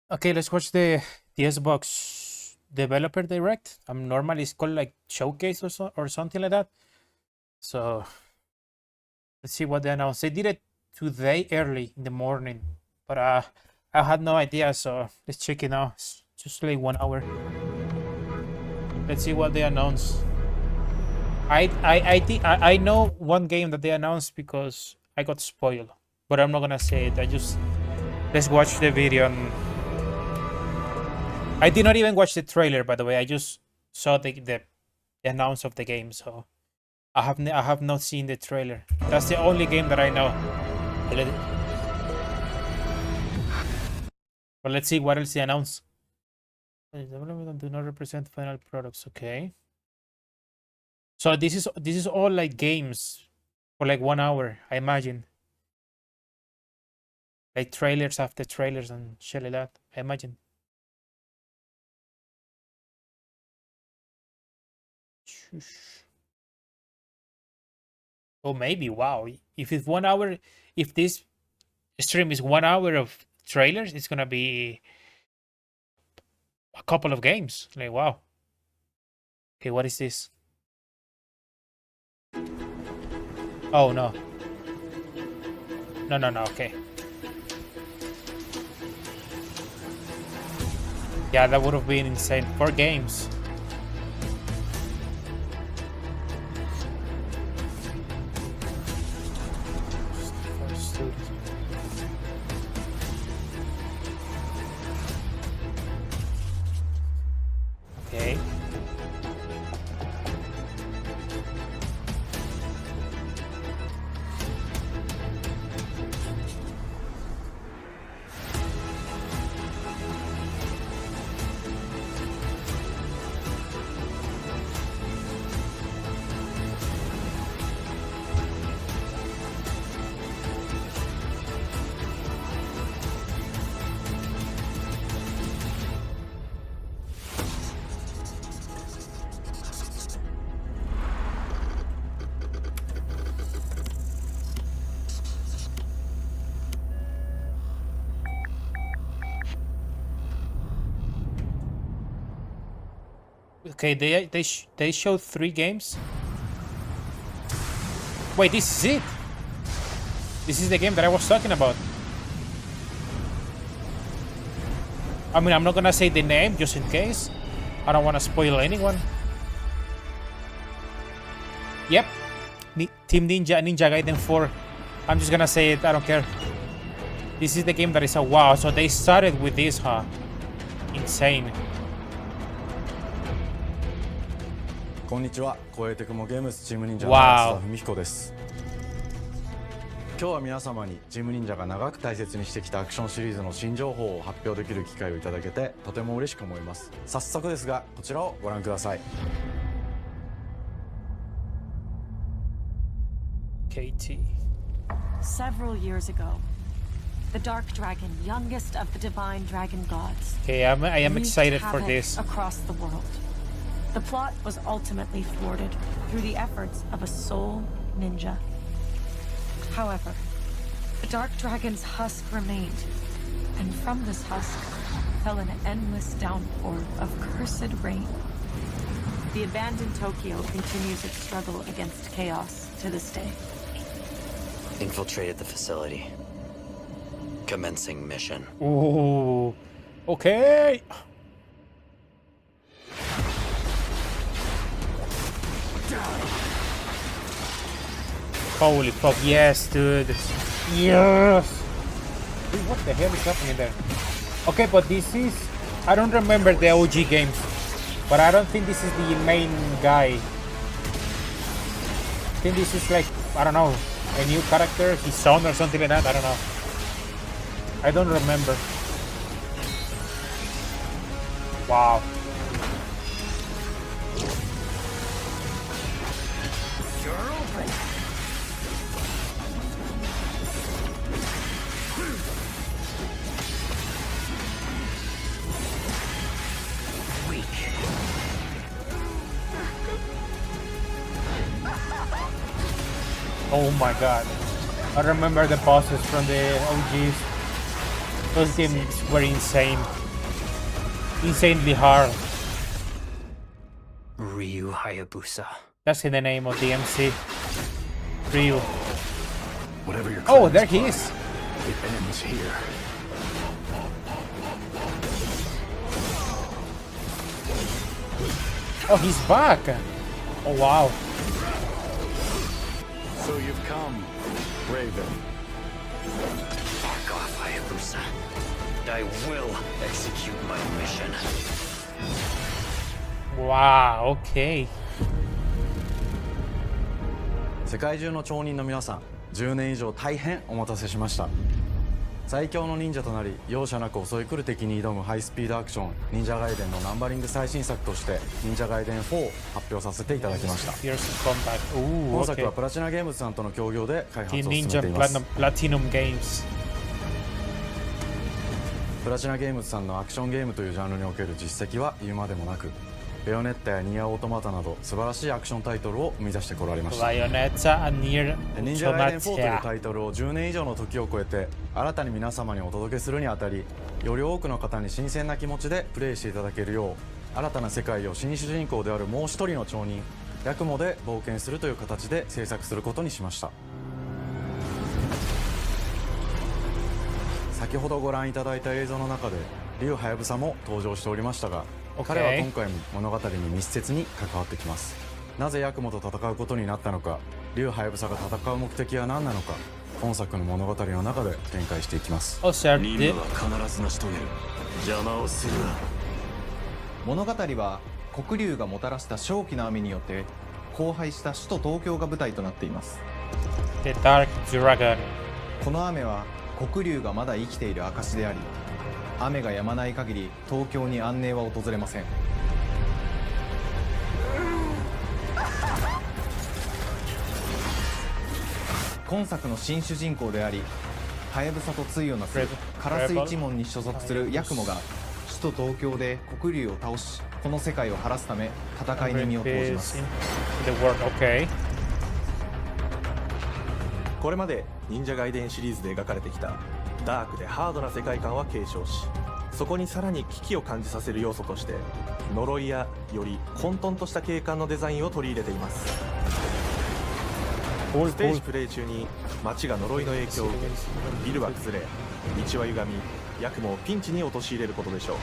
Okay, let's watch the Xbox Developer Direct. Normally it's called like Showcase or something like that. So let's see what they announced. They did it today early in the morning, but I had no idea. So let's check it out. It's just like 1 hour. Let's see what they announced. I know one game that they announced because I got spoiled, but I'm not gonna say it. Let's watch the video. I did not even watch the trailer, by the way. I just saw the announce of the game, so I have not seen the trailer. That's the only game that I know. But let's see what else they announced. Development do not represent final products. Okay. So this is all like games for like 1 hour, I imagine. Like trailers after trailers and shit like that, I imagine. Oh, maybe. Wow. If it's 1 hour, if this stream is 1 hour of trailers, it's gonna be a couple of games. Like, wow. Okay, what is this? Oh, no. No, no, no. Okay. Yeah, that would have been insane. 4 games. Okay. Okay, they showed 3 games. Wait, this is it. This is the game that I was talking about. I mean, I'm not gonna say the name just in case. I don't want to spoil anyone. Yep. Team Ninja, Ninja Gaiden 4. I'm just gonna say it, I don't care. This is the game that is a wow. So they started with this, huh? Insane. こんにちは、コエテクモゲームズチーム忍者の松田文彦です。今日は皆様にチーム忍者が長く大切にしてきたアクションシリーズの新情報を発表できる機会をいただけてとても嬉しく思います。早速ですが、こちらをご覧ください。KT. Several years ago, the Dark Dragon, youngest of the divine dragon gods, Okay, I am excited for havoc this. across the world. The plot was ultimately thwarted through the efforts of a sole ninja. However, the Dark Dragon's husk remained, and from this husk fell an endless downpour of cursed rain. The abandoned Tokyo continues its struggle against chaos to this day. Infiltrated the facility. Commencing mission. Ooh. Okay. Holy fuck, yes, dude. Yes! Dude, what the hell is happening there? Okay, but this is... I don't remember the OG games. But I don't think this is the main guy. I think this is like, I don't know, a new character, his son or something like that, I don't know. I don't remember. Wow. Oh my god. I remember the bosses from the OGs. Those games were insane. Insanely hard. Ryu Hayabusa. That's the name of the MC. Ryu. Whatever your Oh, cleanse there he by, is. It ends here. Oh, he's back. Oh, wow. So you've come, Raven. Fuck off, Hayabusa. I will execute my mission. Wow, okay. 世界中の町人の皆さん、10年以上大変お待たせしました。最強の忍者となり容赦なく襲い来る敵に挑むハイスピードアクション忍者ガイデンのナンバリング最新作として忍者ガイデン4を発表させていただきました。 Fierce combat. Ooh, 本作 okay. はプラチナゲームズさんとの協業で開発を Team 進めて Ninja います。 Platinum Games. プラチナゲームズさんのアクションゲームというジャンルにおける実績は言うまでもなく、ベヨネッタやニアオートマタなど素晴らしいアクションタイトルを生み出してこられました。 Bayonetta and Nier 忍者ガイデン4という Automata. タイトルを10年以上の時を超えて新たに皆様にお届けするにあたり、より多くの方に新鮮な気持ちでプレイしていただけるよう、新たな世界を新主人公であるもう一人の町人ヤクモで冒険するという形で制作することにしました。先ほどご覧いただいた映像の中でリュウハヤブサも登場しておりましたが、 Okay. 彼は今回も物語に密接に関わってきます。なぜヤクモと戦うことになったのか、リュウハヤブサが戦う目的は何なのか、本作の物語の中で展開していきます。 Oh, sir. 任務は必ず成し遂げる。邪魔をするな。物語は黒龍がもたらした正気の雨によって荒廃した首都東京が舞台となっています。 The Dark Dragon. この雨は黒龍がまだ生きている証であり、雨が止まない限り東京に安寧は訪れません。今作の新主人公であり、ハヤブサと対をなすカラス一門に所属するヤクモが首都東京で黒龍を倒し、この世界を晴らすため戦いに身を投じます。 The world. Okay. これまで忍者ガイデンシリーズで描かれてきたダークでハードな世界観は継承し、そこにさらに危機を感じさせる要素として呪いやより混沌とした景観のデザインを取り入れています。 Cool, ステー cool. ジプレイ中に街が呪いの影響を受け、ビルは崩れ、道は歪み、ヤクモをピンチに陥れることでしょう。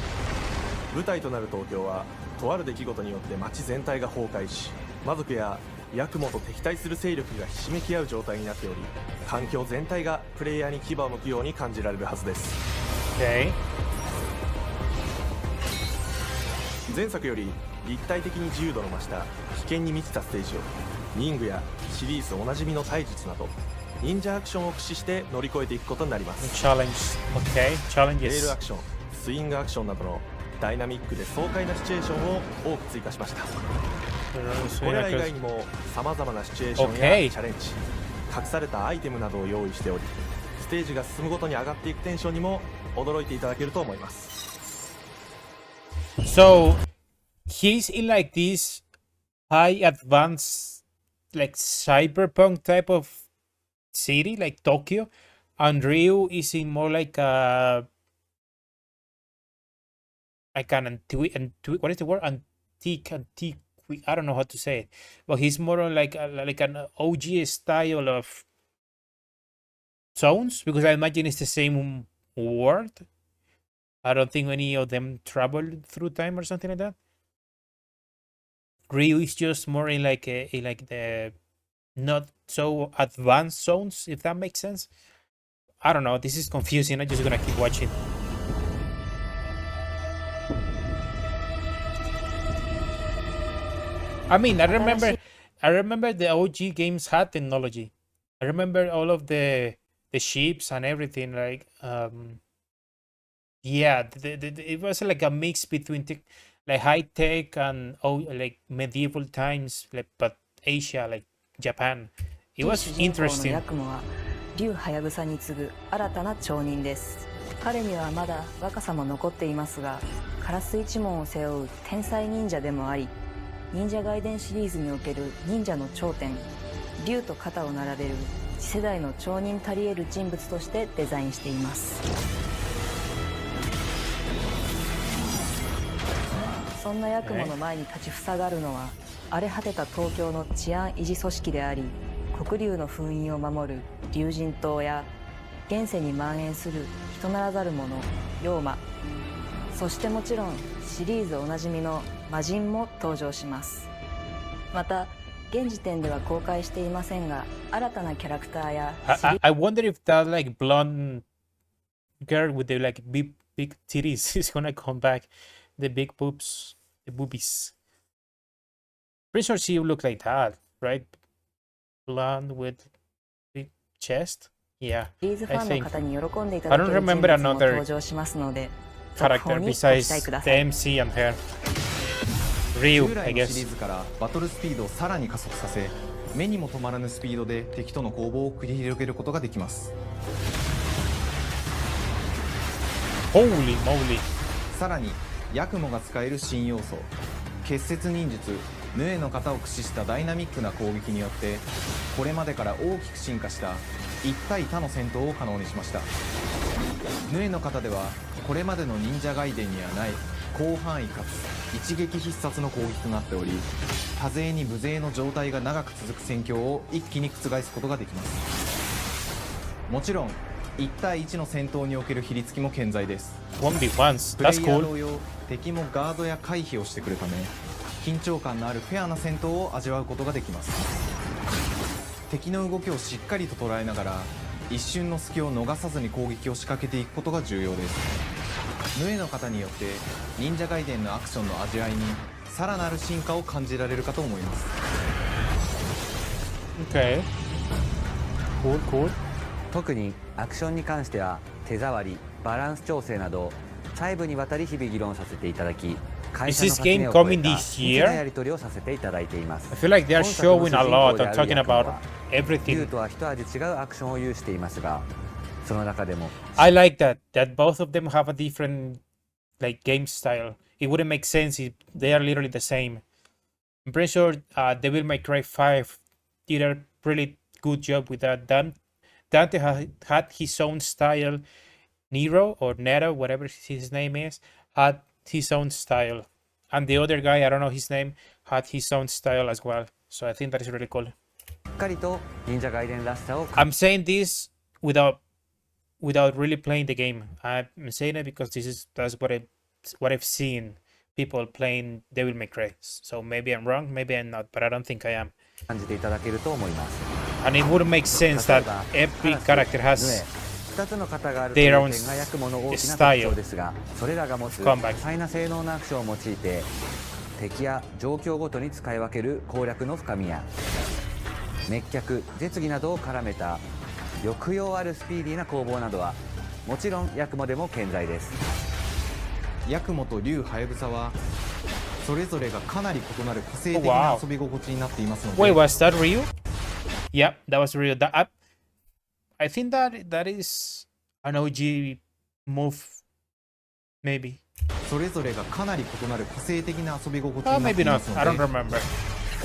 舞台となる東京はとある出来事によって街全体が崩壊し、魔族やヤクモと敵対する勢力がひしめき合う状態になっており、環境全体がプレイヤーに牙を向くように感じられるはずです。 Okay. 前作より立体的に自由度の増した危険に満ちたステージを忍具やシリーズおなじみの体術など忍者アクションを駆使して乗り越えていくことになります。 Challenge. Okay. レール Challenges. アクション、スイングアクションなどのダイナミックで爽快なシチュエーションを多く追加しました。これら以外にも様々なシチュエーションや Okay. チャレンジ、隠されたアイテムなどを用意しており、ステージが進むごとに上がっていくテンションにも驚いていただけると思います。 So he's in like this high advanced like cyberpunk type of city like Tokyo, and Ryu is in more like a like an what is the word, antique I don't know how to say it, but he's more on like an OG style of zones, because I imagine it's the same world. I don't think any of them travel through time or something like that. Ryu is just more in like the not so advanced zones, if that makes sense. I don't know. This is confusing. I'm just gonna keep watching. I mean, I remember the OG games had technology. I remember all of the ships and everything. Like, yeah, it was like a mix between like high tech and like medieval times, like but Asia, like Japan. It was interesting. ヤクモはリュウハヤブサに次ぐ新たな町人です。彼にはまだ若さも残っていますが、カラス一門を背負う天才忍者でもあり、忍者ガイデンシリーズにおける忍者の頂点、竜と肩を並べる次世代の町人たり得る人物としてデザインしています。そんなヤクモの前に立ちふさがるのは荒れ果てた東京の治安維持組織であり、黒竜の封印を守る竜神島や現世に蔓延する人ならざる者妖魔、そしてもちろんシリーズおなじみの魔人も登場します。また現時点では公開していませんが、新たなキャラクターや I wonder if that like blonde girl with the like big titties is gonna come back. The big boobs, the boobies. Pretty sure she looked like that, right? Blonde with big chest. Yeah, シリーズフ I ァンの think. 方に喜んでいた I だ don't ける人 remember 物も another 登場しますので、続 character 報にご期 besides 待くだ the さい。 MC and her. 従 Ryu, 来 I のシリ guess. ーズからバトルスピードをさらに加速させ、目にも止まらぬスピードで敵との攻防を繰り広げることができます。 Holy moly. さらにヤクモが使える新要素、結節忍術ヌエの型を駆使したダイナミックな攻撃によって、これまでから大きく進化した1対他の戦闘を可能にしました。ヌエの型ではこれまでの忍者ガイデンにはない広範囲かつ一撃必殺の攻撃となっており、多勢に無勢の状態が長く続く戦況を一気に覆すことができます。もちろん1対1の戦闘における比率も健在です。 1v1s. プレ That's イヤー cool. 同様、敵もガードや回避をしてくるため、緊張感のあるフェアな戦闘を味わうことができます。敵の動きをしっかりと捉えながら、一瞬の隙を逃さずに攻撃を仕掛けていくことが重要です。ヌエの方によって忍者ガイデンのアクションの味わいにさらなる進化を感じられるかと思います。 Okay. Cool, cool. 特にアクションに関しては手触り、バランス調整など細部にわたり日々議論させていただき、会社の Is this 垣根 game を越 coming えた this 密な year? やり取りをさせていただいています。 I feel like they are 本作の showing 主 a 人 lot 公で and ある talking ヤクモ about は竜 everything. とは一味違うアクションを有していますが、その中でも I like that both of them have a different like game style. It wouldn't make sense if they are literally the same. I'm pretty sure Devil May Cry 5 did a really good job with that. Dante had his own style. Nero or Nero, whatever his name is, had his own style. And the other guy, I don't know his name, had his own style as well. So I think that is really cool. しっかりと忍者ガイデンらしさを I'm saying this without really playing the game. I'm saying it because that's what I've seen people playing Devil May Cry. So maybe I'm wrong, maybe I'm not, but I don't think I am. 感じていただけると思います。 And it wouldn't make sense that every character has 2つの型があるという their own 点がヤクモの大きな style. 特徴ですが、それらが持つ Combat. 多彩な性能のアクションを用いて敵や状況ごとに使い分ける攻略の深みや滅却、絶技などを絡めた抑揚あるスピーディーな攻防などはもちろんヤクモでも健在です。ヤクモと竜ハヤブサはそれぞれがかなり異なる個性的 Oh, な wow. 遊び心地になっていますので、 Wait, was that Ryu? Yep, that was Ryu. I think that is an OG move, maybe. それぞれがかなり異なる個性的な遊び心地 Oh, になって maybe いま not. す I の don't で、 remember.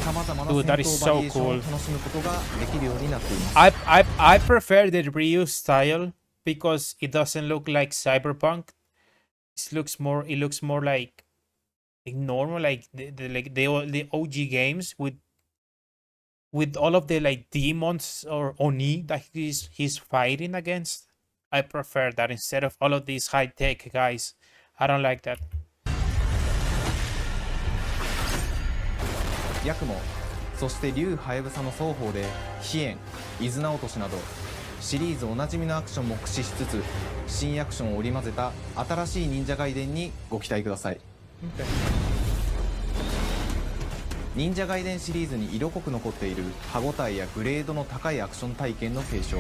さまざまな Dude, 戦 that is 闘バリエー so ションを cool. 楽しむことができるようになっています。 I prefer the Ryu style because it doesn't look like cyberpunk. It looks more like normal, like the OG games with all of the like demons or Oni that he's fighting against. I prefer that instead of all of these high tech guys. I don't like that. ヤクモ、そして竜ハヤブサの双方で飛燕、伊豆直落としなどシリーズおなじみのアクションも駆使しつつ新アクションを織り交ぜた新しい忍者ガイデンにご期待ください。忍者ガイデンシリーズに色濃く残っている歯ごたえやグレードの高いアクション体験の継承、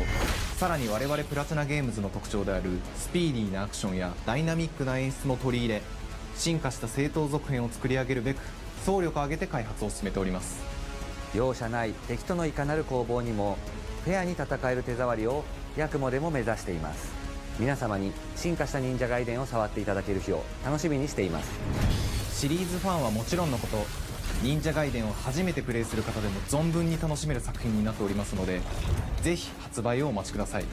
さらに我々プラチナゲームズの特徴であるスピーディーなアクションやダイナミックな演出も取り入れ、進化した正当続編を作り上げるべく総力を挙げて開発を進めております。容赦ない敵とのいかなる攻防にもフェアに戦える手触りをヤクモでも目指しています。皆様に進化した忍者ガイデンを触っていただける日を楽しみにしています。シリーズファンはもちろんのこと、忍者ガイデンを初めてプレイする方でも存分に楽しめる作品になっておりますので、ぜひ発売をお待ちください。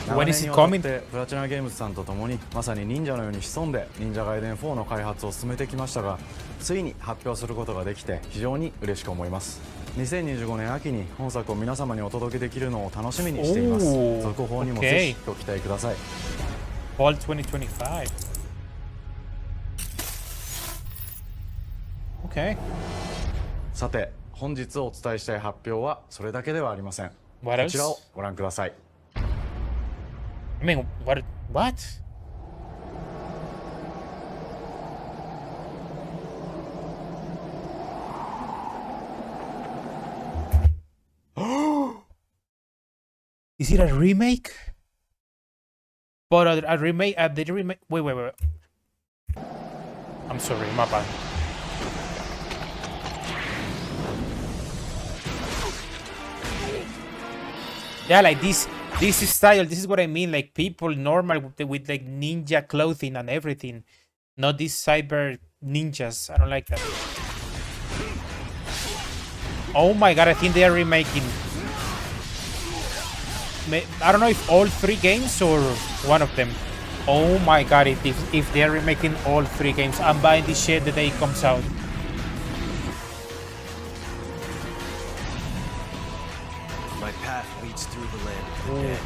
When is it 長年 coming? にわたってプラチナゲームズさんと共にまさに忍者のように潜んで忍者ガイデン4の開発を進めてきましたが、ついに発表することができて非常に嬉しく思います。2025年秋に本作を皆様にお届けできるのを楽しみにしています。続報にもぜひご期待ください。 Fall 2025. Okay. さて本日お伝えしたい発表はそれだけではありません。 What こちら else? をご覧ください。 I mean, what? Is it a remake? But a remake, the remake. Wait. I'm sorry, my bad. Yeah, like this style. This is what I mean. Like people normal with like ninja clothing and everything, not these cyber ninjas. I don't like that. Oh my god! I think they are remaking. I don't know if all 3 games or one of them. Oh my god, if they're remaking all 3 games, I'm buying this shit the day it comes out. My path leads through the land of the dead.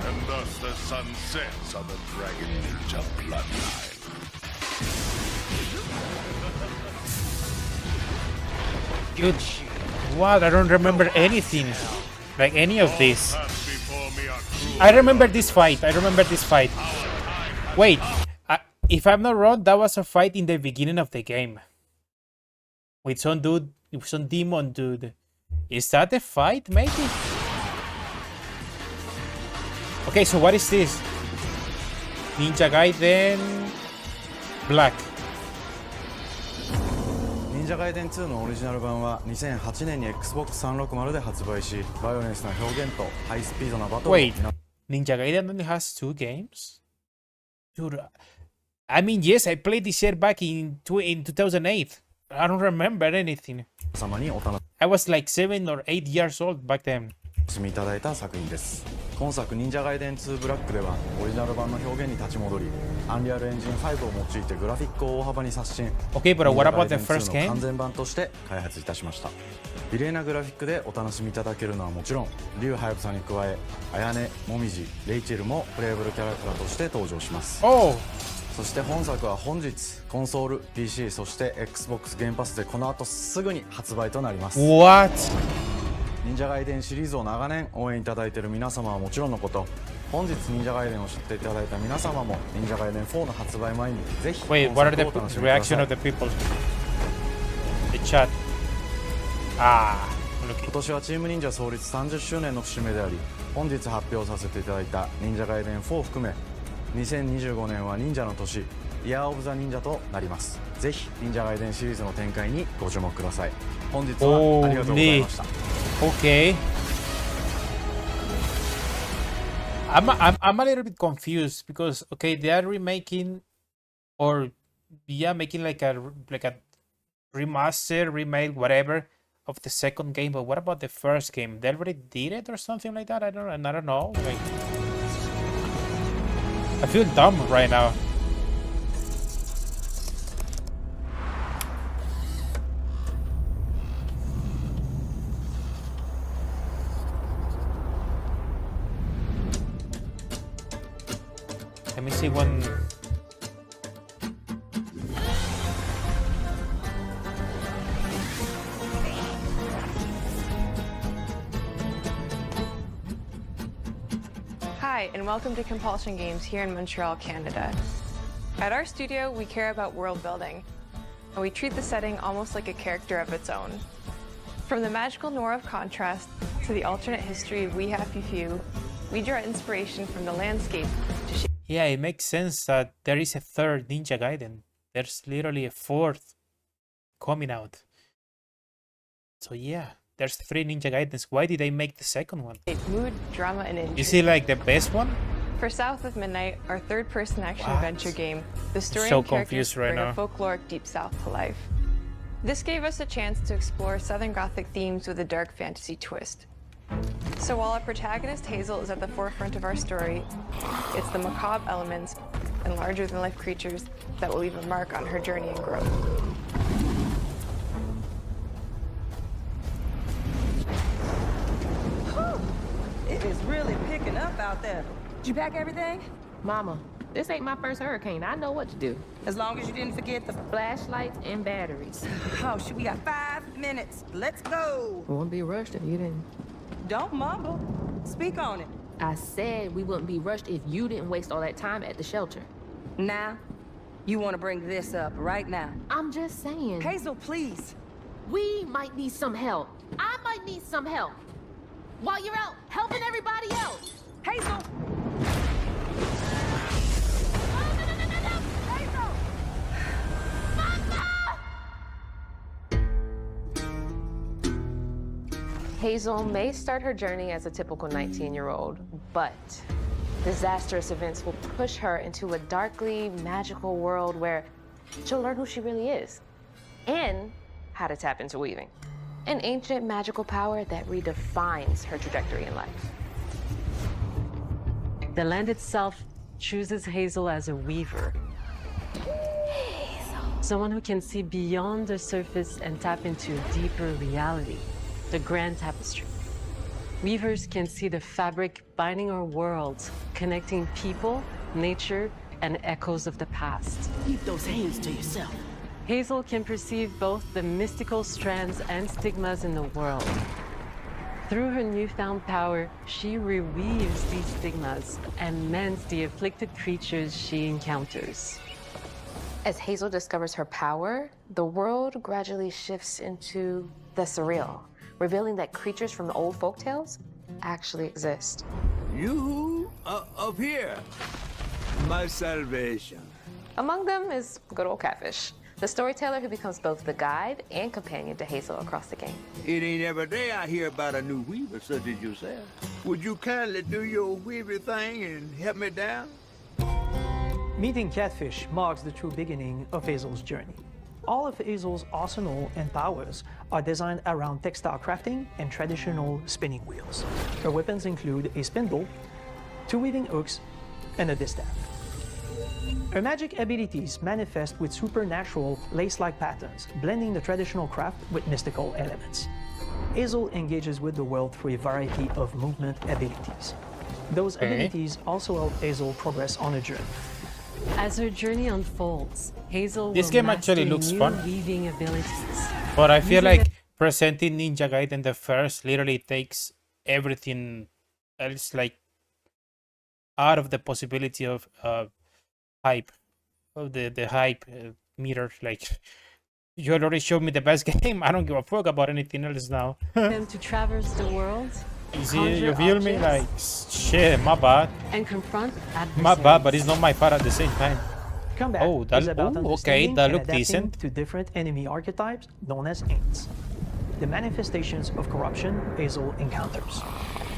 And thus the sun sets on the Dragon Ninja bloodline. Dude, what? I don't remember anything. Like any of this. I remember this fight. Wait, if I'm not wrong, that was a fight in the beginning of the game. With some dude, some demon dude. Is that the fight, maybe? Okay, so what is this? Ninja Gaiden Black. 忍者ガイデン2のオリジナル版は2008年に Xbox360 で発売し、バイオレンスな表現とハイスピードなバトルを Wait, Ninja Gaiden only has 2 games? Dude, I mean, yes, I played this shit back in 2008. I don't remember anything. 様にお楽 I was like 7 or 8 years old back then. しみいただいた作品です。今作忍者ガイデン2ブラックではオリジナル版の表現に立ち戻り、アンリアルエンジン5を用いてグラフィックを大幅に刷新。 Okay, but what about the first 忍者ガイデン2 game? の完全版として開発いたしました。美麗なグラフィックでお楽しみいただけるのはもちろん、竜ハヤブサに加え、綾音、もみじ、レイチェルもプレイブルキャラクターとして登場します。Oh, そして本作は本日コンソール PC そして XBOX ゲームパスでこの後すぐに発売となります。 what? 忍者ガイデンシリーズを長年応援いただいている皆様はもちろんのこと、本日忍者ガイデンを知っていただいた皆様も忍者ガイデン4の発売前にぜひ Wait, 本 what are 作 the をお楽しみくださ reaction い。 of the people? The chat. Ah, look. 今年はチーム忍者創立30周年の節目であり、本日発表させていただいた忍者ガイデン4を含め2025年は忍者の年、イヤーオブザ忍者となります。ぜひ忍者ガイデンシリーズの展開にご注目ください。本日はありがとうございました。 Okay. I'm a little bit confused because okay, they are remaking or making like a remaster, remake, whatever of the second game. But what about the first game? They already did it or something like that? I don't know. Like, I feel dumb right now. Let me see one. Hi, and welcome to Compulsion Games here in Montreal, Canada. At our studio, we care about world building, and we treat the setting almost like a character of its own. From the magical noir of Contrast to the alternate history of We Happy Few, we draw inspiration from the landscape to shape. Yeah, it makes sense that there is a third Ninja Gaiden. There's literally a fourth coming out. So yeah, there's 3 Ninja Gaidens. Why did they make the second one? Mood, drama, and intrigue. Is it like the best one? For South of Midnight, our third-person action-adventure game, the story So and characters confused right bring now. a folkloric Deep South to life. This gave us a chance to explore Southern Gothic themes with a dark fantasy twist. So while our protagonist Hazel is at the forefront of our story, it's the macabre elements and larger-than-life creatures that will leave a mark on her journey and growth. It is really picking up out there. Did you pack everything? Mama, this ain't my first hurricane. I know what to do. As long as you didn't forget the Flashlights and batteries. Oh, shoot, we got 5 minutes. Let's go. We wouldn't be rushed if you didn't. Don't mumble. Speak on it. I said we wouldn't be rushed if you didn't waste all that time at the shelter. Now, you want to bring this up right now. I'm just saying. Hazel, please. We might need some help. I might need some help. While you're out helping everybody else. Hazel! Hazel may start her journey as a typical 19-year-old, but disastrous events will push her into a darkly magical world where she'll learn who she really is and how to tap into weaving, an ancient magical power that redefines her trajectory in life. The land itself chooses Hazel as a weaver. Someone who can see beyond the surface and tap into a deeper reality, the grand tapestry. Weavers can see the fabric binding our worlds, connecting people, nature, and echoes of the past. Keep those hands to yourself. Hazel can perceive both the mystical strands and stigmas in the world. Through her newfound power, she reweaves these stigmas and mends the afflicted creatures she encounters. As Hazel discovers her power, the world gradually shifts into the surreal, revealing that creatures from the old folktales actually exist. You up here, my salvation. Among them is good old Catfish, the storyteller who becomes both the guide and companion to Hazel across the game. It ain't every day I hear about a new weaver such as yourself. Would you kindly do your weaver thing and help me down? Meeting Catfish marks the true beginning of Hazel's journey. All of Hazel's arsenal and powers are designed around textile crafting and traditional spinning wheels. Her weapons include a spindle, 2 weaving hooks, and a distaff. Her magic abilities manifest with supernatural lace-like patterns, blending the traditional craft with mystical elements. Hazel engages with the world through a variety of movement abilities. Those abilities also help Hazel progress on a journey. As her journey unfolds, Hazel This will game master actually looks new fun. weaving abilities. But I feel Using like presenting Ninja Gaiden the first literally takes everything else like out of the possibility of hype, of the hype meter. Like, you already showed me the best game. I don't give a fuck about anything else now. Them to traverse the world, You see, conjure you feel me? Like, objects, shit, my bad. and confront adversaries. My bad, but it's not my part at the same time. Combat Oh, is that, about okay, understanding that and look adapting decent. to different enemy archetypes known as Aints, the manifestations of corruption Hazel encounters.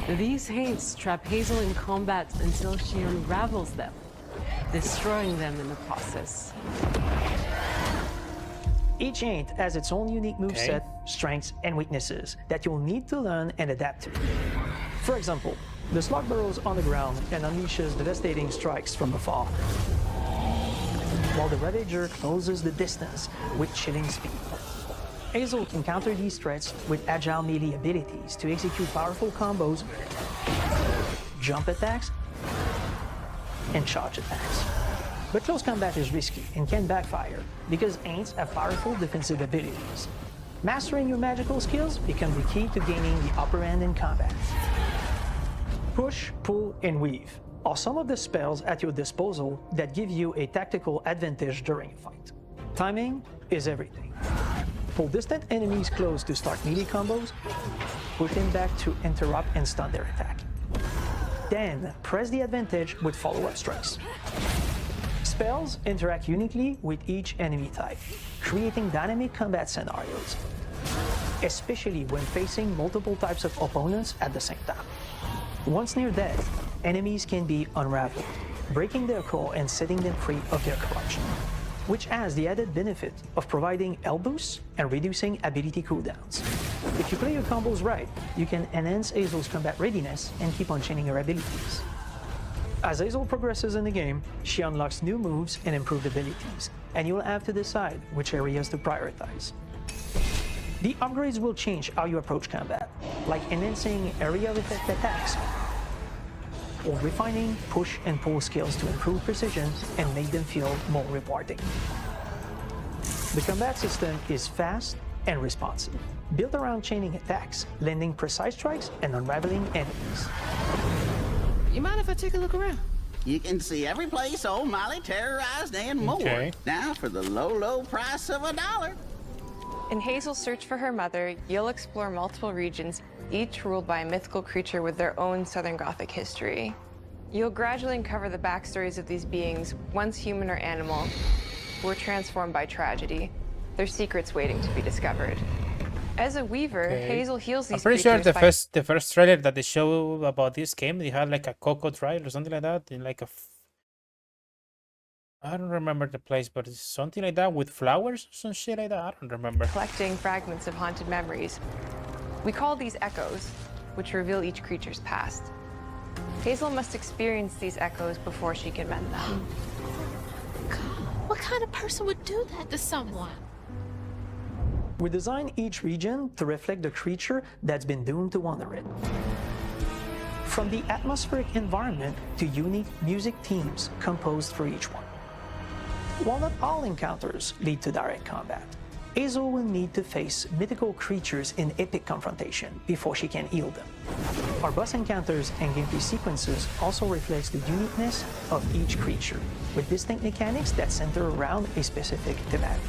These hates trap Hazel in combat until she unravels them, destroying them in the process. Each Aint has its own unique moveset, strengths, and weaknesses that you'll need to learn and adapt to. For example, the Slug burrows on the ground and unleashes devastating strikes from afar, while the Ravager closes the distance with chilling speed. Hazel can counter these threats with agile melee abilities to execute powerful combos, jump attacks, and charge attacks. But close combat is risky and can backfire because Aints have powerful defensive abilities. Mastering your magical skills becomes the key to gaining the upper hand in combat. Push, pull, and weave are some of the spells at your disposal that give you a tactical advantage during a fight. Timing is everything. Pull distant enemies close to start melee combos, push them back to interrupt and stun their attack. Then press the advantage with follow-up strikes. Spells interact uniquely with each enemy type, creating dynamic combat scenarios. especially when facing multiple types of opponents at the same time. Once near death, enemies can be unraveled, breaking their core and setting them free of their corruption, which has the added benefit of providing health boosts and reducing ability cooldowns. If you play your combos right, you can enhance Hazel's combat readiness and keep on chaining her abilities. As Hazel progresses in the game, she unlocks new moves and improved abilities, and you'll have to decide which areas to prioritize. The upgrades will change how you approach combat, like enhancing area of effect attacks, or refining push and pull skills to improve precision and make them feel more rewarding. The combat system is fast and responsive, built around chaining attacks, landing precise strikes, and unraveling enemies. You mind if I take a look around? You can see every place old Molly terrorized and more. Okay. Now for the low, low price of $1. In Hazel's search for her mother, you'll explore multiple regions, each ruled by a mythical creature with their own Southern Gothic history. You'll gradually uncover the backstories of these beings, once human or animal, who were transformed by tragedy, their secrets waiting to be discovered. As a weaver, Hazel heals these I'm pretty sure creatures the first trailer that they show about this game, they had like a cocoa trial or something like that, in like a I don't remember the place, but it's something like that with flowers or some shit like that. I don't remember. Collecting fragments of haunted memories. We call these echoes, which reveal each creature's past. Hazel must experience these echoes before she can mend them. What kind of person would do that to someone? We design each region to reflect the creature that's been doomed to wander it. From the atmospheric environment to unique music themes composed for each one. While not all encounters lead to direct combat, Hazel will need to face mythical creatures in epic confrontation before she can heal them. Our boss encounters and gameplay sequences also reflects the uniqueness of each creature, with distinct mechanics that center around a specific thematic.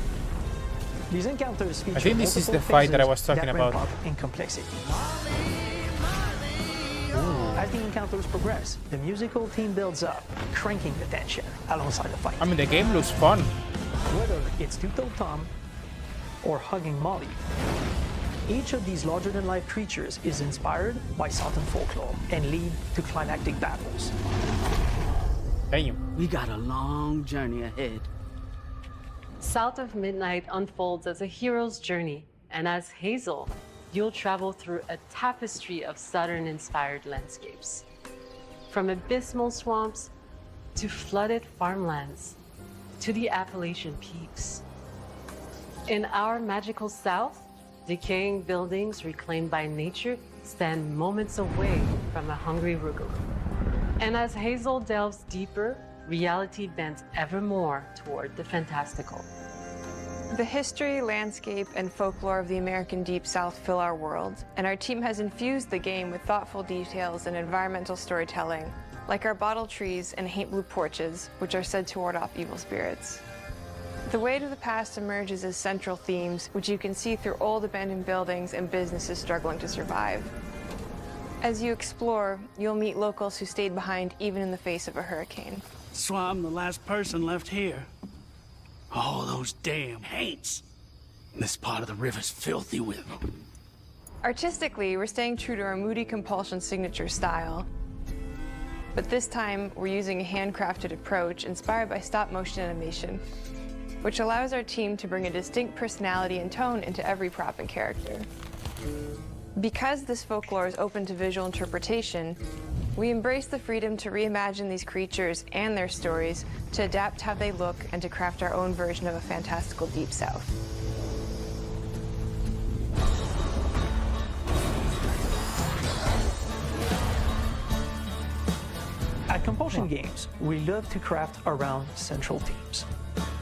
These encounters feature I think this is the multiple fight that I phases was talking ramp about. up in complexity. As the encounters progress, the musical theme builds up, cranking the tension alongside the fight. I mean, the game looks fun. Whether it's Two-Toed Tom or hugging Molly, each of these larger-than-life creatures is inspired by Southern folklore and lead to climactic battles. Damn. We got a long journey ahead. South of Midnight unfolds as a hero's journey, and as Hazel, you'll travel through a tapestry of Southern-inspired landscapes. From abysmal swamps to flooded farmlands to the Appalachian peaks. In our magical South, decaying buildings reclaimed by nature stand moments away from a hungry Rugaloo. And as Hazel delves deeper, reality bends ever more toward the fantastical. The history, landscape, and folklore of the American Deep South fill our world, and our team has infused the game with thoughtful details and environmental storytelling, like our bottle trees and haint blue porches, which are said to ward off evil spirits. The way to the past emerges as central themes, which you can see through old abandoned buildings and businesses struggling to survive. As you explore, you'll meet locals who stayed behind even in the face of a hurricane. So I'm the last person left here. All those damn haints. This part of the river's filthy with them. Artistically, we're staying true to our Moody Compulsion signature style. But this time, we're using a handcrafted approach inspired by stop-motion animation, which allows our team to bring a distinct personality and tone into every prop and character. Because this folklore is open to visual interpretation, we embrace the freedom to reimagine these creatures and their stories, to adapt how they look, and to craft our own version of a fantastical Deep South. At Compulsion Games, we love to craft around central themes.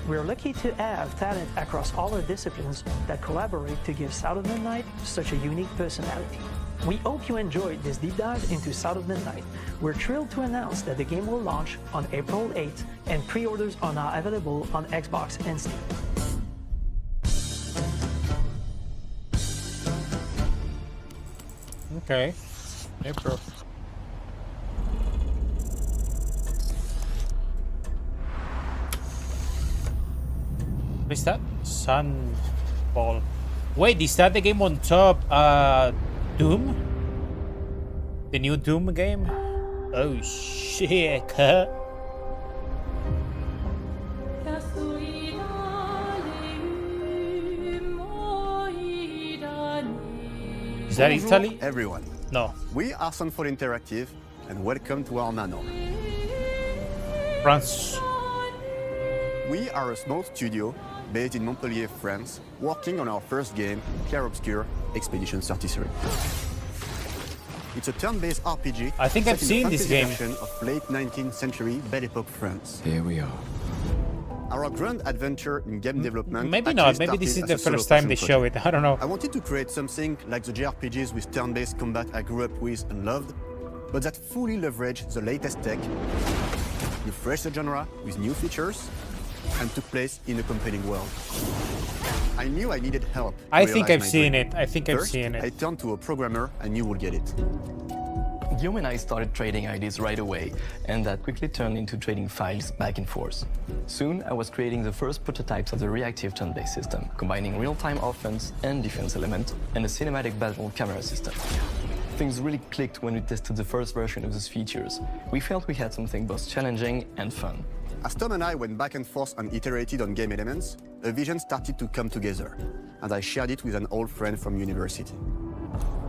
We're lucky to have talent across all our disciplines that collaborate to give South of Midnight such a unique personality. We hope you enjoyed this deep dive into South of Midnight. We're thrilled to announce that the game will launch on April 8th, and pre-orders are now available on Xbox and Steam. Okay. April. What is that? Sun ball. Wait, is that the game on top? Doom? The new Doom game? Oh shit. Is that Bonjour, Italy? everyone. No. We are Sunfall Interactive, and welcome to our manor. France. We are a small studio based in Montpellier, France, working on our first game, Clair Obscur Expedition 33. It's a turn-based RPG. I think I've set in seen the this fantasy game. version of late 19th century Belle Epoque France. Here we are. Our grand adventure in game development. Maybe actually not. Maybe this started is as the a solo first time passion they show project. it. I don't know. I wanted to create something like the JRPGs with turn-based combat I grew up with and loved, but that fully leveraged the latest tech, refreshed the genre with new features, and took place in a compelling world. I knew I needed help. to I think realize I've my seen dream. it. I think I've First, seen it. I turned to a programmer I knew would get it. Guillaume and I started trading ideas right away, and that quickly turned into trading files back and forth. Soon, I was creating the first prototypes of the reactive turn-based system, combining real-time offense and defense element, and a cinematic battle camera system. Things really clicked when we tested the first version of those features. We felt we had something both challenging and fun. As Tom and I went back and forth and iterated on game elements, a vision started to come together, and I shared it with an old friend from university.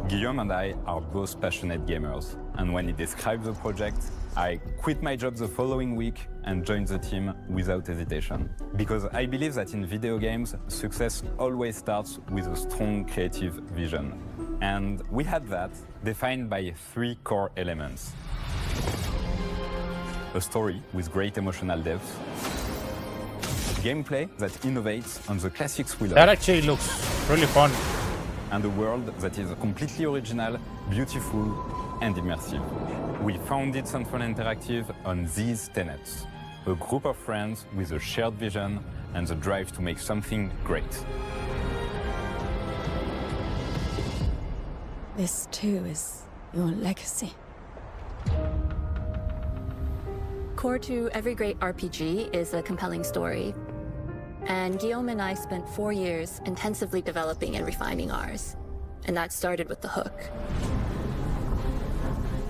Guillaume and I are both passionate gamers, and when he described the project, I quit my job the following week and joined the team without hesitation. Because I believe that in video games, success always starts with a strong creative vision. And we had that, defined by 3 core elements. A story with great emotional depth, gameplay that innovates on the classics we love. That actually looks really fun. And a world that is completely original, beautiful, and immersive. We founded Sunfall Interactive on these tenets. A group of friends with a shared vision and the drive to make something great. This too is your legacy. Core to every great RPG is a compelling story. And Guillaume and I spent 4 years intensively developing and refining ours. And that started with the hook.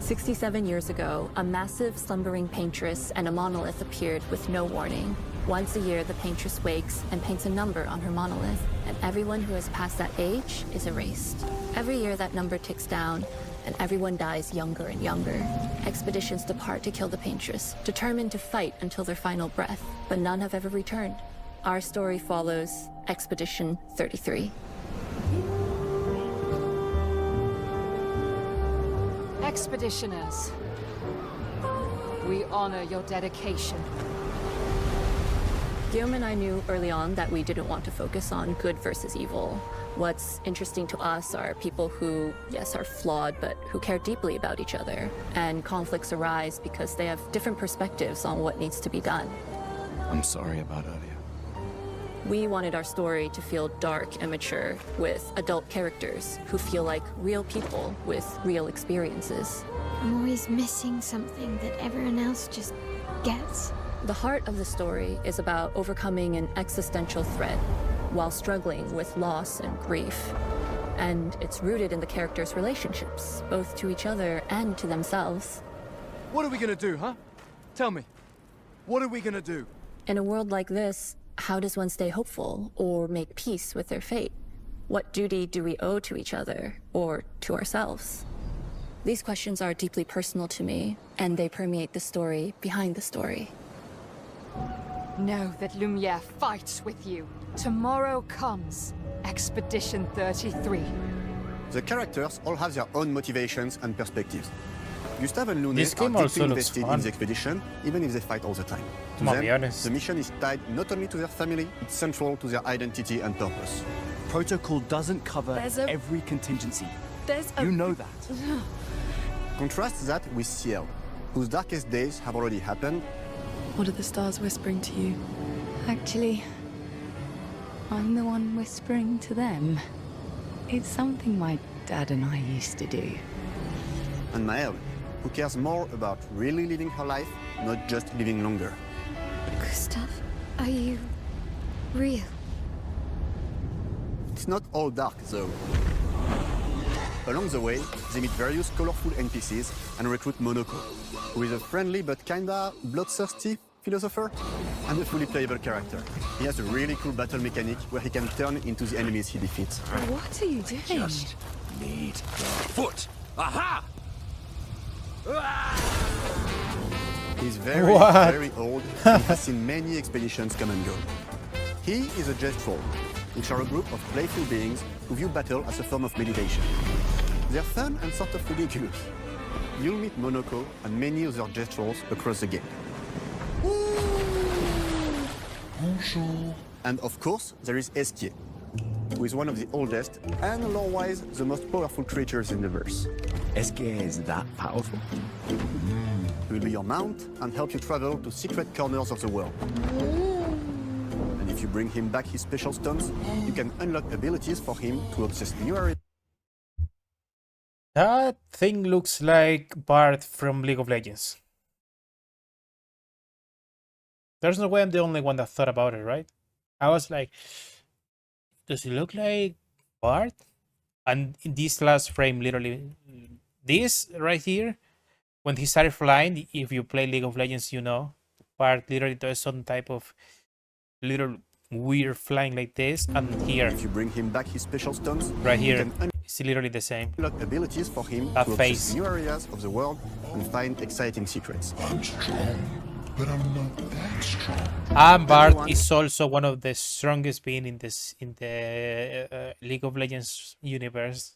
67 years ago, a massive slumbering paintress and a monolith appeared with no warning. Once a year, the paintress wakes and paints a number on her monolith, and everyone who has passed that age is erased. Every year, that number ticks down, and everyone dies younger and younger. Expeditions depart to kill the paintress, determined to fight until their final breath, but none have ever returned. Our story follows Expedition 33. Expeditioners, we honor your dedication. Guillaume and I knew early on that we didn't want to focus on good versus evil. What's interesting to us are people who, yes, are flawed, but who care deeply about each other. And conflicts arise because they have different perspectives on what needs to be done. I'm sorry about earlier. We wanted our story to feel dark and mature, with adult characters who feel like real people with real experiences. I'm always missing something that everyone else just gets. The heart of the story is about overcoming an existential threat while struggling with loss and grief. And it's rooted in the characters' relationships, both to each other and to themselves. What are we gonna do, huh? Tell me. What are we gonna do? In a world like this, how does one stay hopeful or make peace with their fate? What duty do we owe to each other or to ourselves? These questions are deeply personal to me, and they permeate the story behind the story. Know that Lumiere fights with you. Tomorrow comes Expedition 33. The characters all have their own motivations and perspectives. Gustave and Lune This are game deeply also looks invested in fun. the expedition, even if they fight all the time. To I'll them, be honest. the mission is tied not only to their family, it's central to their identity and purpose. Protocol doesn't cover There's a- every contingency. There's You know that. Contrast that with Ciel, whose darkest days have already happened. What are the stars whispering to you? Actually, I'm the one whispering to them. It's something my dad and I used to do. And Maëlle, who cares more about really living her life, not just living longer. Gustav, are you real? It's not all dark, though. Along the way, they meet various colorful NPCs and recruit Monoko, who is a friendly but kinda bloodthirsty philosopher and a fully playable character. He has a really cool battle mechanic where he can turn into the enemies he defeats. What are you doing? Just need the foot. Aha! He's very, What? very old and has seen many expeditions come and go. He is a Jest-Troll, which are a group of playful beings who view battle as a form of meditation. They're fun and sort of ridiculous. You'll meet Monoko and many other Jest-Trolls across the game. And of course, there is Esquier, who is one of the oldest and lore-wise the most powerful creatures in the verse. Esquier is that powerful? He will be your mount and help you travel to secret corners of the world. And if you bring him back his special stones, you can unlock abilities for him to access new areas. That thing looks like Bard from League of Legends. There's no way I'm the only one that thought about it, right? I was like, does he look like Bard? And in this last frame, literally, this right here, when he started flying, if you play League of Legends, you know, Bard literally does some type of little weird flying like this. And here, if you bring him back his special stones, right here, it's literally the same. Unlock abilities for him that to face. access new areas of the world and find exciting secrets. I'm strong, but I'm not that strong. And Bard is also one of the strongest being in the League of Legends universe.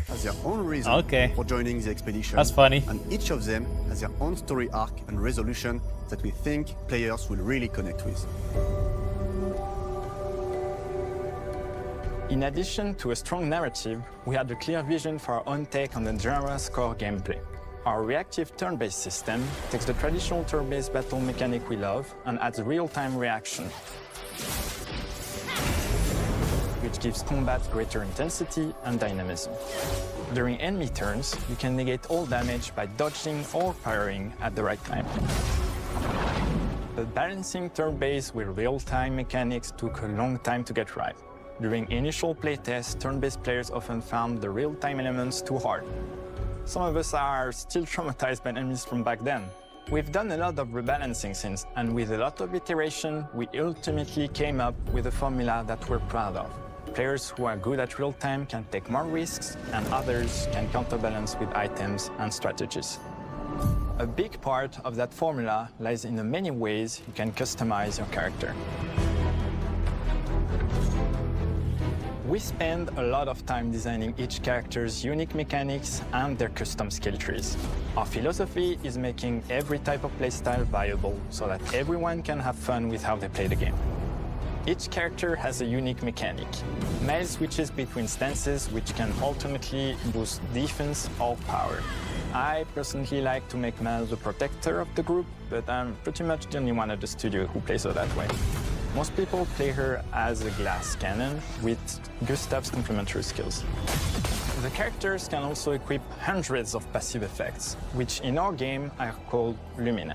Has their own reason for joining the expedition. That's funny. And each of them has their own story arc and resolution that we think players will really connect with. In addition to a strong narrative, we had a clear vision for our own take on the genre's core gameplay. Our reactive turn-based system takes the traditional turn-based battle mechanic we love and adds real-time reaction, which gives combat greater intensity and dynamism. During enemy turns, you can negate all damage by dodging or firing at the right time. But balancing turn-based with real-time mechanics took a long time to get right. During initial playtests, turn-based players often found the real-time elements too hard. Some of us are still traumatized by enemies from back then. We've done a lot of rebalancing since, and with a lot of iteration, we ultimately came up with a formula that we're proud of. Players who are good at real-time can take more risks, and others can counterbalance with items and strategies. A big part of that formula lies in the many ways you can customize your character. We spend a lot of time designing each character's unique mechanics and their custom skill trees. Our philosophy is making every type of playstyle viable so that everyone can have fun with how they play the game. Each character has a unique mechanic. Miles switches between stances which can ultimately boost defense or power. I personally like to make Mal the protector of the group, but I'm pretty much the only one at the studio who plays her that way. Most people play her as a glass cannon with Gustav's complementary skills. The characters can also equip hundreds of passive effects, which in our game are called Lumina.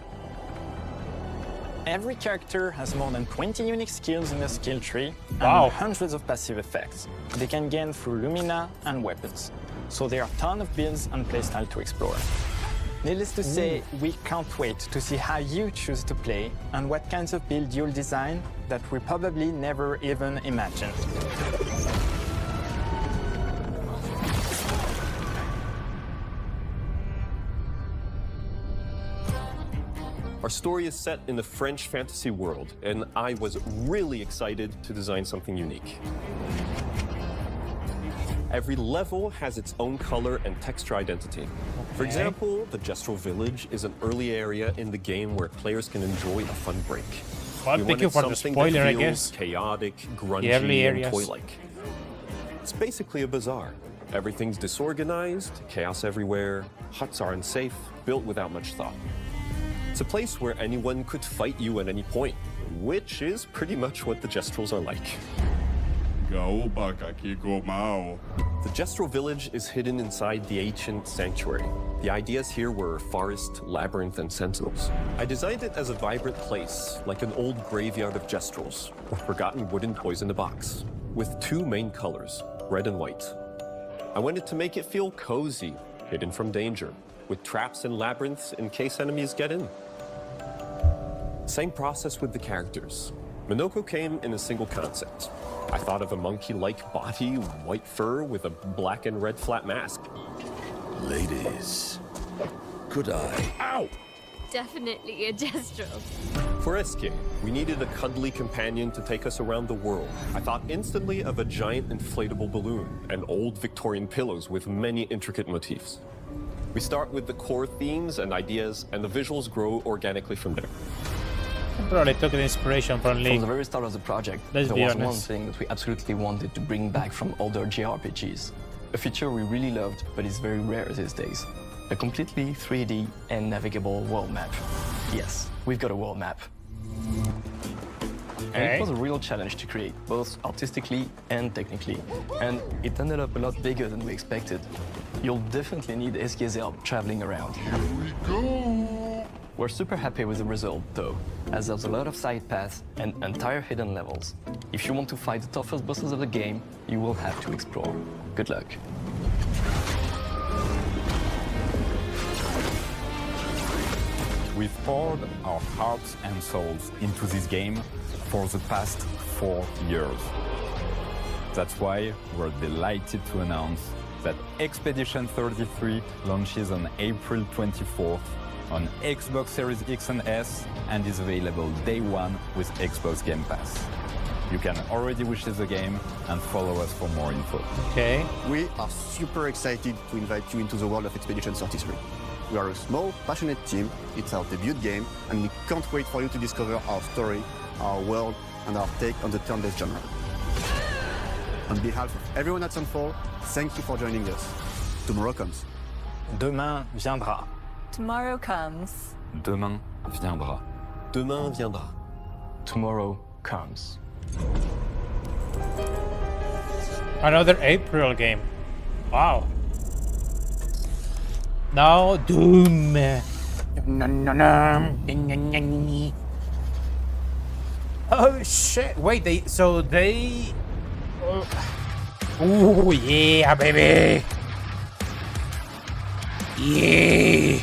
Every character has more than 20 unique skills in their skill tree and hundreds of passive effects they can gain through Lumina and weapons. So there are a ton of builds and playstyle to explore. Needless to say, we can't wait to see how you choose to play and what kinds of build you'll design that we probably never even imagined. Our story is set in the French fantasy world, and I was really excited to design something unique. Every level has its own color and texture identity. For example, the Jest-Troll Village is an early area in the game where players can enjoy a fun break. Well, thank you for the spoiler, I guess. Chaotic, grungy, and toy-like. It's basically a bazaar. Everything's disorganized, chaos everywhere, huts are unsafe, built without much thought. It's a place where anyone could fight you at any point, which is pretty much what the Jest-Trolls are like. The Jest-Troll Village is hidden inside the ancient sanctuary. The ideas here were forest, labyrinth, and sentinels. I designed it as a vibrant place, like an old graveyard of Jest-Trolls, or forgotten wooden toys in a box. with two main colors, red and white. I wanted to make it feel cozy, hidden from danger, with traps and labyrinths in case enemies get in. Same process with the characters. Minoko came in a single concept. I thought of a monkey-like body, white fur with a black and red flat mask. Ladies, could I? Ow! Definitely a Destro. For Eske, we needed a cuddly companion to take us around the world. I thought instantly of a giant inflatable balloon and old Victorian pillows with many intricate motifs. We start with the core themes and ideas, and the visuals grow organically from there. Probably took the inspiration from League. From the very start of the project, Let's there be was honest. one thing that we absolutely wanted to bring back from older JRPGs. A feature we really loved, but is very rare these days. A completely 3D and navigable world map. Yes, we've got a world map. And it was a real challenge to create, both artistically and technically. And it ended up a lot bigger than we expected. You'll definitely need Eske's help traveling around. Here we go. We're super happy with the result, though, as there's a lot of side paths and entire hidden levels. If you want to fight the toughest bosses of the game, you will have to explore. Good luck. We've poured our hearts and souls into this game for the past 4 years. That's why we're delighted to announce that Expedition 33 launches on April 24th on Xbox Series X and S and is available day one with Xbox Game Pass. You can already wishlist the game and follow us for more info. Okay. We are super excited to invite you into the world of Expedition 33. We are a small, passionate team. It's our debut game, and we can't wait for you to discover our story, our world, and our take on the turn-based genre. On behalf of everyone at Sunfall, thank you for joining us. Tomorrow comes. Demain viendra. Tomorrow comes. Demain viendra. Demain viendra. Tomorrow comes. Another April game. Wow. Now Doom. Oh shit! Wait, they Oh yeah, baby. Yeah.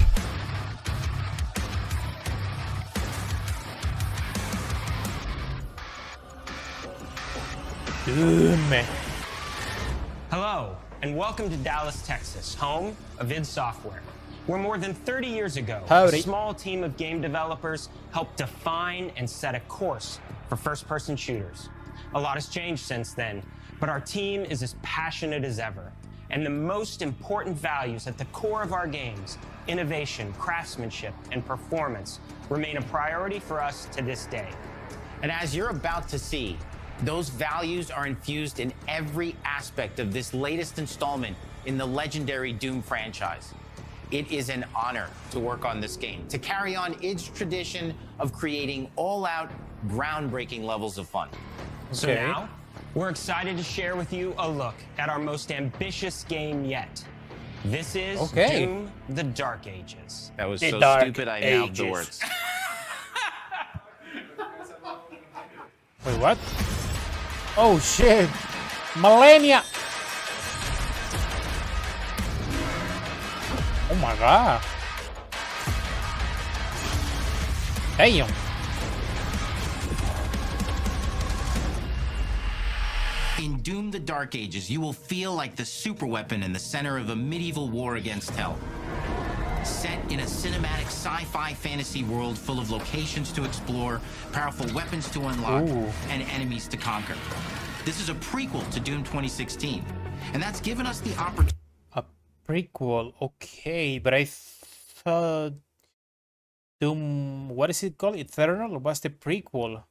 Doom. Hello, and welcome to Dallas, Texas, home of id Software, where more than 30 years ago, Howdy. a small team of game developers helped define and set a course for first-person shooters. A lot has changed since then, but our team is as passionate as ever. And the most important values at the core of our games, innovation, craftsmanship, and performance, remain a priority for us to this day. And as you're about to see, those values are infused in every aspect of this latest installment in the legendary Doom franchise. It is an honor to work on this game, to carry on id's tradition of creating all-out, groundbreaking levels of fun. So now, we're excited to share with you a look at our most ambitious game yet. This is Doom: The Dark Ages. That was The so Dark stupid I mouthed the Ages. words. Wait, what? Oh shit! Millennia! Oh my god! Damn! In Doom: The Dark Ages, you will feel like the superweapon in the center of a medieval war against hell. Set in a cinematic sci-fi fantasy world full of locations to explore, powerful weapons to unlock, and enemies to conquer. This is a prequel to Doom 2016, and that's given us the opportunity. A prequel, okay, but I thought Doom, what is it called? Eternal? What's the prequel?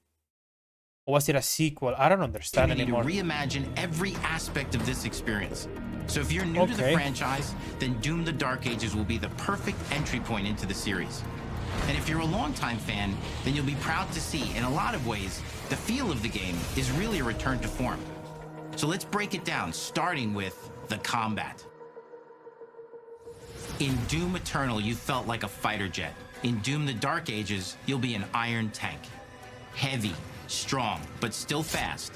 Or was it a sequel? I don't understand To anymore. reimagine every aspect of this experience. So if you're new to the franchise, then Doom: The Dark Ages will be the perfect entry point into the series. And if you're a longtime fan, then you'll be proud to see, in a lot of ways, the feel of the game is really a return to form. So let's break it down, starting with the combat. In Doom Eternal, you felt like a fighter jet. In Doom: The Dark Ages, you'll be an iron tank. Heavy, strong, but still fast.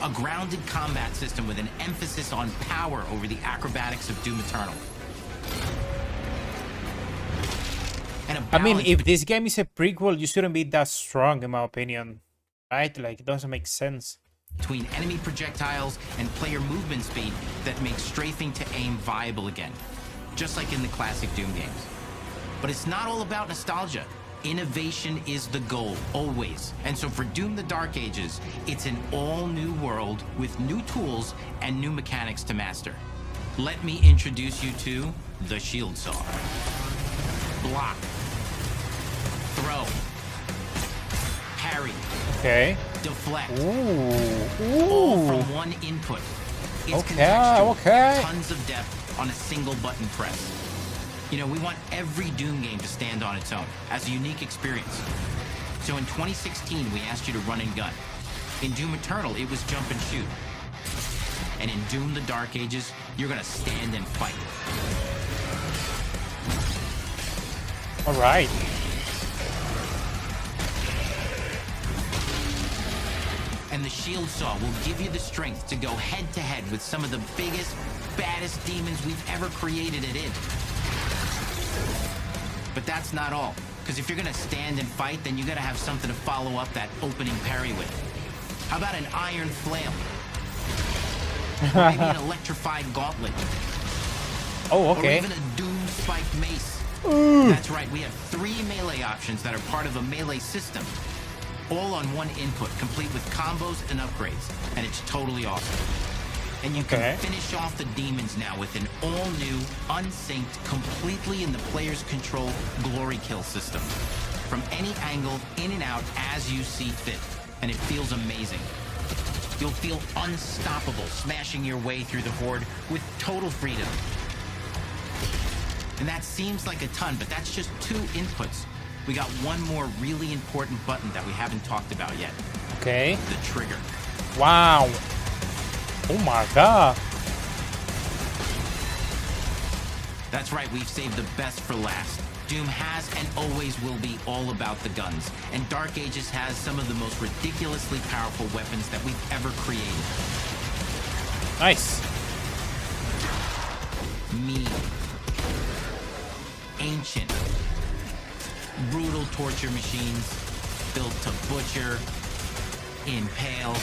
A grounded combat system with an emphasis on power over the acrobatics of Doom Eternal. I mean, if this game is a prequel, you shouldn't be that strong, in my opinion. Right? Like, it doesn't make sense. Between enemy projectiles and player movement speed that makes strafing to aim viable again. Just like in the classic Doom games. But it's not all about nostalgia. Innovation is the goal, always. And so for Doom the Dark Ages, it's an all-new world with new tools and new mechanics to master. Let me introduce you to the Shield Saw. Block. Throw. Parry. Okay. Deflect. Ooh. All from one input. It's okay. Tons of depth on a single button press. You know, we want every Doom game to stand on its own as a unique experience. So in 2016, we asked you to run and gun. In Doom Eternal, it was jump and shoot. And in Doom the Dark Ages, you're gonna stand and fight. All right. And the Shield Saw will give you the strength to go head to head with some of the biggest, baddest demons we've ever created at id. But that's not all. Because if you're gonna stand and fight, then you gotta have something to follow up that opening parry with. How about an iron flail? Or maybe an electrified gauntlet. Oh, okay. Or even a Doom spiked mace. Ooh. That's right, we have 3 melee options that are part of a melee system. All on one input, complete with combos and upgrades. And it's totally awesome. And you can finish off the demons now with an all-new, unsynced, completely in the player's control glory kill system. From any angle, in and out, as you see fit. And it feels amazing. You'll feel unstoppable, smashing your way through the horde with total freedom. And that seems like a ton, but that's just 2 inputs. We got one more really important button that we haven't talked about yet. Okay. The trigger. Wow. Oh my god. That's right, we've saved the best for last. Doom has and always will be all about the guns. And Dark Ages has some of the most ridiculously powerful weapons that we've ever created. Nice. Mean. Ancient. Brutal torture machines built to butcher, impale,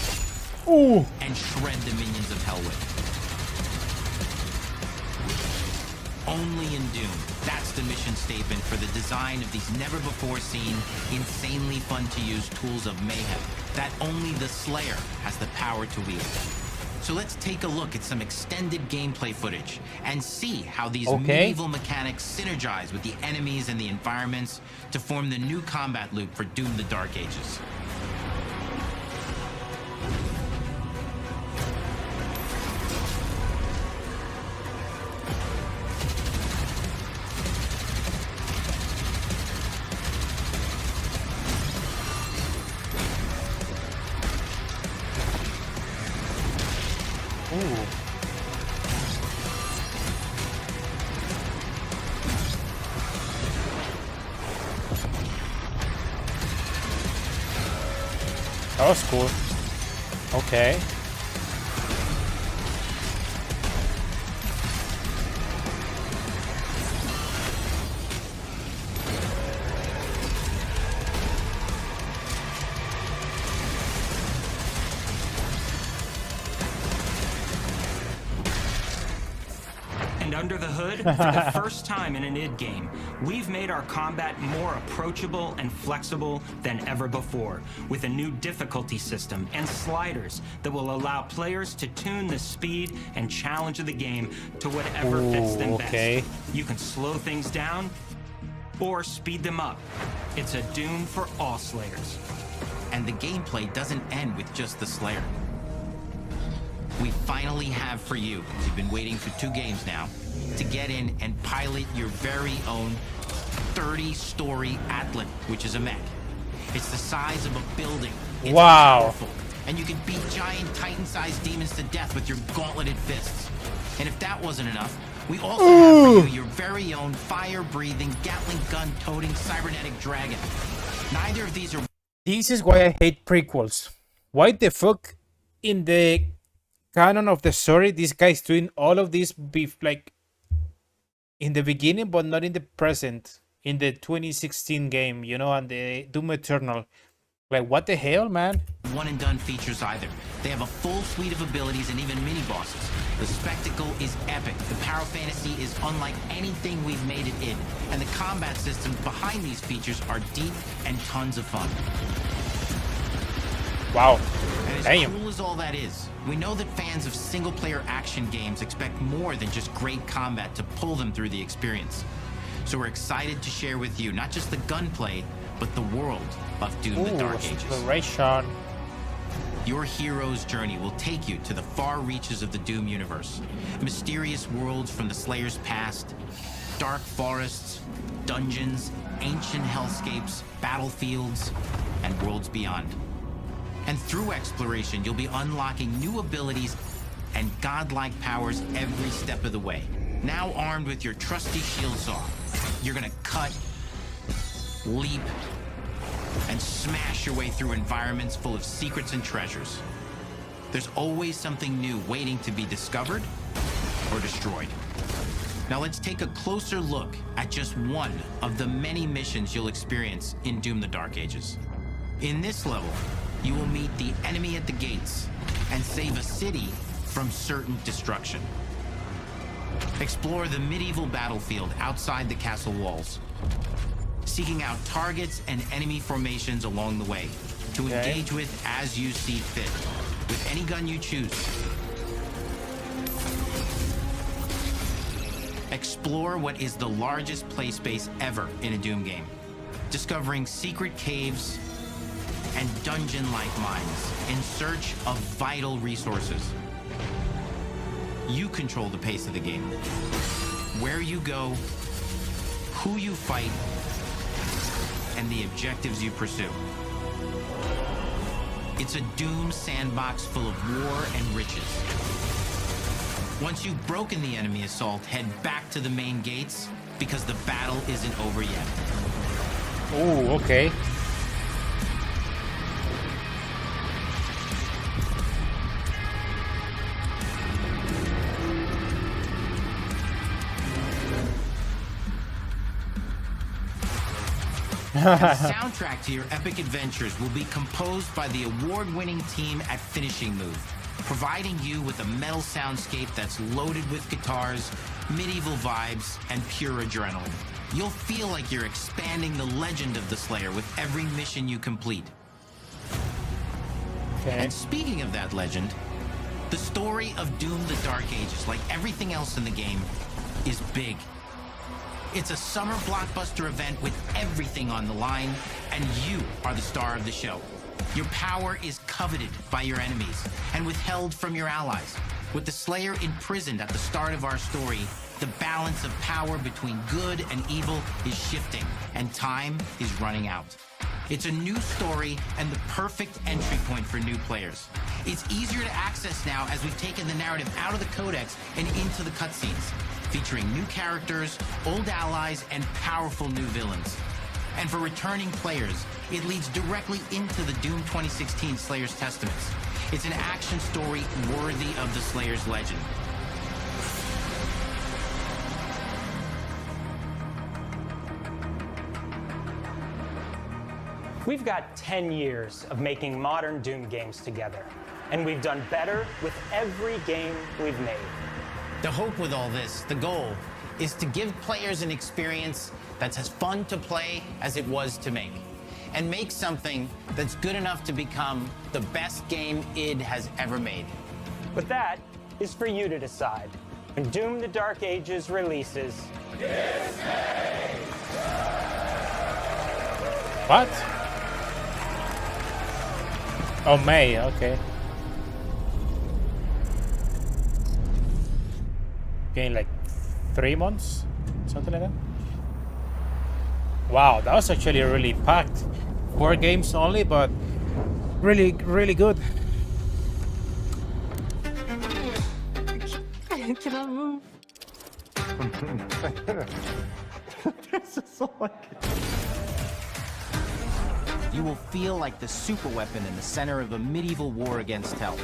and shred the minions of hell with. Only in Doom. That's the mission statement for the design of these never-before-seen, insanely fun-to-use tools of mayhem that only the Slayer has the power to wield. So let's take a look at some extended gameplay footage and see how these medieval mechanics synergize with the enemies and the environments to form the new combat loop for Doom the Dark Ages. That was cool. Okay. And under the hood, for the first time in an id game, we've made our combat more approachable and flexible than ever before, with a new difficulty system and sliders that will allow players to tune the speed and challenge of the game to whatever fits them best. You can slow things down or speed them up. It's a Doom for all Slayers. And the gameplay doesn't end with just the Slayer. We finally have for you, you've been waiting for 2 games now, to get in and pilot your very own 30-story Atlan, which is a mech. It's the size of a building. It's powerful. And you can beat giant Titan-sized demons to death with your gauntleted fists. And if that wasn't enough, we also have for you your very own fire-breathing, Gatling gun-toting cybernetic dragon. Neither of these are... This is why I hate prequels. Why the fuck in the canon of the story, this guy's doing all of this like in the beginning, but not in the present. In the 2016 game, you know, and the Doom Eternal. Like, what the hell, man? One and done features either. They have a full suite of abilities and even mini bosses. The spectacle is epic. The Power Fantasy is unlike anything we've made it in. And the combat systems behind these features are deep and tons of fun. Wow. And as cool as all that is, we know that fans of single-player action games expect more than just great combat to pull them through the experience. So we're excited to share with you not just the gunplay, but the world of Doom: The Dark Ages. Exploration. Your hero's journey will take you to the far reaches of the Doom universe. Mysterious worlds from the Slayer's past, dark forests, dungeons, ancient hellscapes, battlefields, and worlds beyond. And through exploration, you'll be unlocking new abilities and godlike powers every step of the way. Now armed with your trusty shield saw, you're gonna cut, leap, and smash your way through environments full of secrets and treasures. There's always something new waiting to be discovered or destroyed. Now let's take a closer look at just one of the many missions you'll experience in Doom: The Dark Ages. In this level, you will meet the enemy at the gates and save a city from certain destruction. Explore the medieval battlefield outside the castle walls, seeking out targets and enemy formations along the way to engage with as you see fit, with any gun you choose. Explore what is the largest play space ever in a Doom game, discovering secret caves and dungeon-like mines in search of vital resources. You control the pace of the game. Where you go, who you fight, and the objectives you pursue. It's a Doom sandbox full of war and riches. Once you've broken the enemy assault, head back to the main gates, because the battle isn't over yet. Oh, okay. The soundtrack to your epic adventures will be composed by the award-winning team at Finishing Move, providing you with a metal soundscape that's loaded with guitars, medieval vibes, and pure adrenaline. You'll feel like you're expanding the legend of the Slayer with every mission you complete. Okay. And speaking of that legend, the story of Doom: The Dark Ages, like everything else in the game, is big. It's a summer blockbuster event with everything on the line, and you are the star of the show. Your power is coveted by your enemies and withheld from your allies. With the Slayer imprisoned at the start of our story, the balance of power between good and evil is shifting, and time is running out. It's a new story and the perfect entry point for new players. It's easier to access now as we've taken the narrative out of the codex and into the cutscenes, featuring new characters, old allies, and powerful new villains. And for returning players, it leads directly into the Doom 2016 Slayer's Testaments. It's an action story worthy of the Slayer's legend. We've got 10 years of making modern Doom games together, and we've done better with every game we've made. The hope with all this, the goal, is to give players an experience that's as fun to play as it was to make, and make something that's good enough to become the best game id has ever made. But that is for you to decide. When Doom: The Dark Ages releases... What? Oh, May, okay. Okay, like 3 months? Something like that? Wow, that was actually really packed. 4 games only, but really, really good. Can I move? This is so like... you will feel like the super weapon in the center of a medieval war against hell.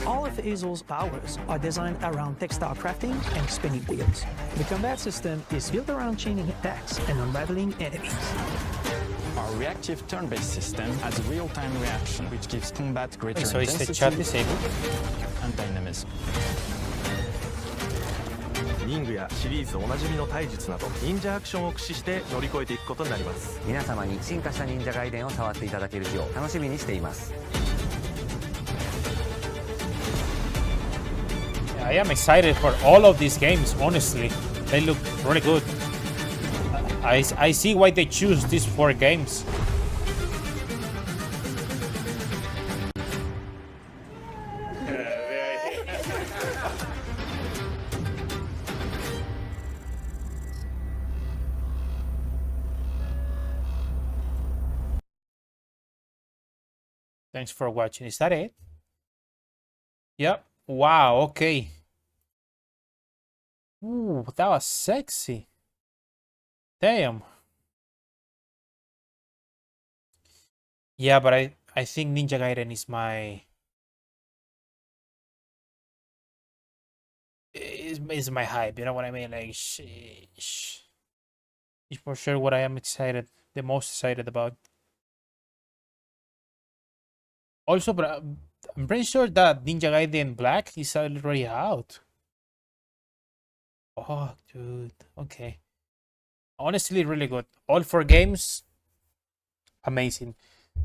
All of Hazel's powers are designed around textile crafting and spinning wheels. The combat system is built around chaining attacks and unraveling enemies. Our reactive turn-based system has real-time reaction, which gives combat greater So is the chat disabled? and dynamism. 忍具やシリーズおなじみの体術など忍者アクションを駆使して乗り越えていくことになります。皆様に進化した忍者ガイデンを触っていただける日を楽しみにしています。I am excited for all of these games, honestly. They look really good. I see why they choose these 4 games. Thanks for watching. Is that it? Yep. Wow, okay. Ooh, that was sexy. Damn. Yeah, but I think Ninja Gaiden is my hype, you know what I mean? Like, sheesh. It's for sure what I am the most excited about. Also, but I'm pretty sure that Ninja Gaiden Black is already out. Oh, dude. Okay. Honestly, really good. All 4 games, amazing.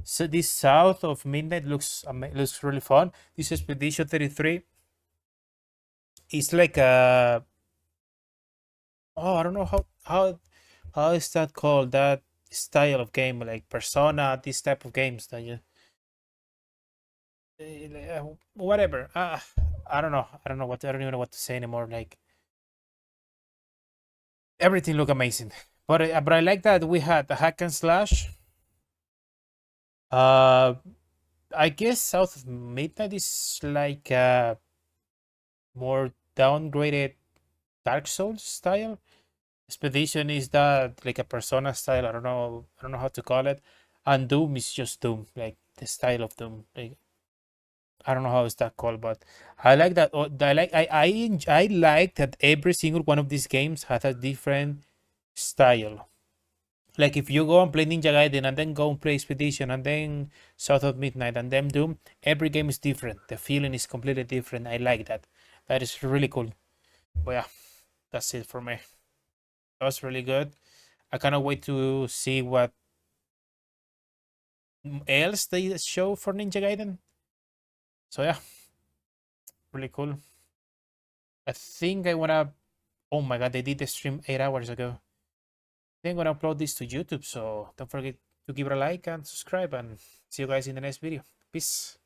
So this South of Midnight looks really fun. This Expedition 33 is like a... Oh, I don't know how is that called? That style of game, like Persona, this type of games that you... whatever. I don't know. I don't even know what to say anymore. Like, everything look amazing. But I like that we had the hack and slash. I guess South of Midnight is like more downgraded Dark Souls style. Expedition is that like a Persona style. I don't know how to call it. And Doom is just Doom, like the style of Doom. Like, I don't know how is that called, but I like that. I like that every single one of these games has a different style. Like if you go and play Ninja Gaiden and then go and play Expedition and then South of Midnight and then Doom, every game is different. The feeling is completely different. I like that. That is really cool. But yeah, that's it for me. That was really good. I cannot wait to see what else they show for Ninja Gaiden. So yeah, really cool. I think I wanna... Oh my god, they did the stream 8 hours ago. I think I'm gonna upload this to YouTube, so don't forget to give it a like and subscribe, and see you guys in the next video. Peace.